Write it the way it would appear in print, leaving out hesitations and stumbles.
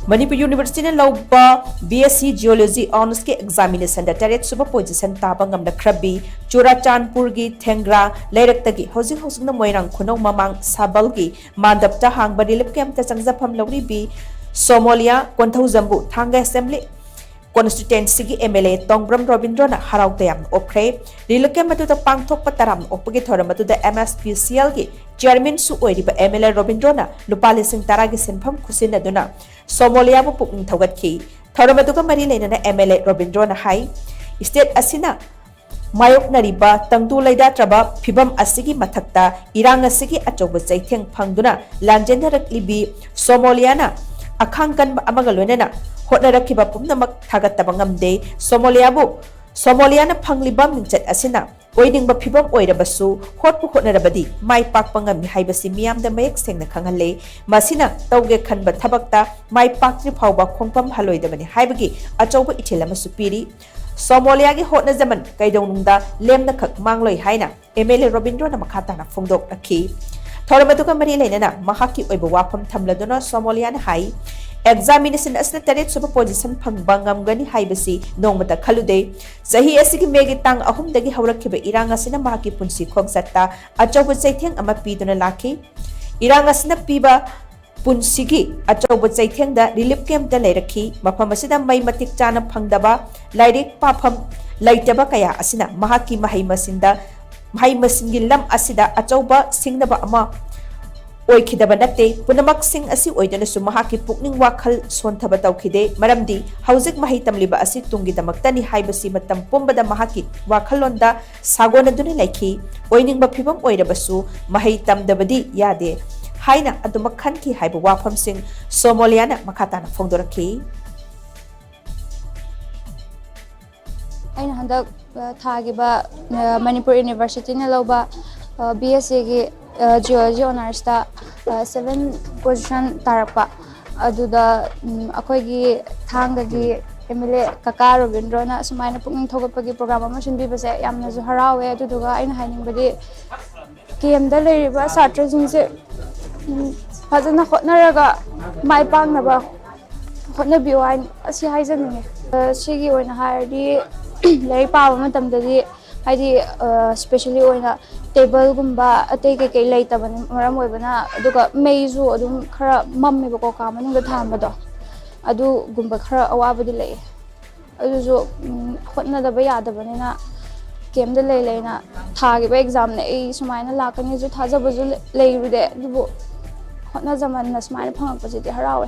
Manipur University na louba BSc Geology Honors ke examination da direct Suba position taba ngamlakkhrabi Churachandpur gi Thengra Leirak tagi houjik-houjikna Moirang Khunnou Mamang Sabal gi Mandop ta hangba rilip kem ta changjapham louribi Somolia Konthoujam Thanga Assembly Constituency gi MLA Tongbram Robindro na harao-tayamna okkhre rilip kem matu ta pangthok pataram okpagi thora matu da MSPCL gi chairman su oiriba MLA Robindro na lupa lising tara gi senpham khusin aduna Somolia bu pukning thogatki thoramatuga mari leina MLA Robindro na hai state asina mayok nariba tangdu laida traba phibam asigi mathakta irang asigi achoba chaitheng phangduna Lanjellaktuna Somolia na akhangkan amaga loinana hotnarakhiba pumnamak thagattaba ngamde Somolia na phangliba mingchat asina oidingba phibam oirabasu hotpu hotnarabadi mai pakpa ngami haibasi miyamda mayek sengna khanghalle masina tauge khanba thabakta mai pakri phawba khongpam haloidabani haibagi achauba ithil amasu piri Somolia gi hotna zaman kaidonungda lemna khak mangloi haina MLA Robindro na makhatana phongdok rakhi thoramatuka mari leinana mahaki oiba wafam thamladuna Somolia na hai examination asna taret Suba position phangba ngamgani haibasi nongmata khalude sahi asigi megi tang ahum dagi haurakhiba irang asina mahaki punsi khongsatta achauba chaitheng ama piduna lakhi irang asina piba punsigi achauba chaitheng da relief camp da leirakhi mafam asida mai matik chana phangdaba lairik pafam laitaba kaya asina mahaki mahai masingi lam asida achauba singnaba ama oikhidaba natte punamak sing asi oidana su mahaki pukning wakhal sonthaba tawkhide maramdi houjik mahai tamliba asi tungi damaktani haibasi matam pumbada mahaki wakhalonda sagonaduni laikhi oiningba phibam oirabasu mahai tamdabadi yade haina adumakhanki haiba wafam sing Somolia na makhatana phongdorakhi aina handak thagiba Manipur University na louba BSc Geology Honors ta 7 position tarakpa aduda akoigi Thanga gi MLA Kaka Robindro na sumaina pukning thogapagi program ama sunbibase yamna ju harawe aduduga aina hainingbadi KMda leiriba satra jingse fazana hotnaraga mai pangnaba hotnabiyo ain asi haijaninge sigi oina hairdi lei pawa matamdadi haidi especially oina table gumba atei ke lei tabani maram oibana aduga meizu adum khara mammi bako ka manunga thambado adu gumba khara awabadi lei aduju hotna daba yadabani na kemda lei leina thagi ba exam ne ei sumaina lakani ju thajabu ju leirude dubu hotna zaman na sumaina phangak pajiti harawe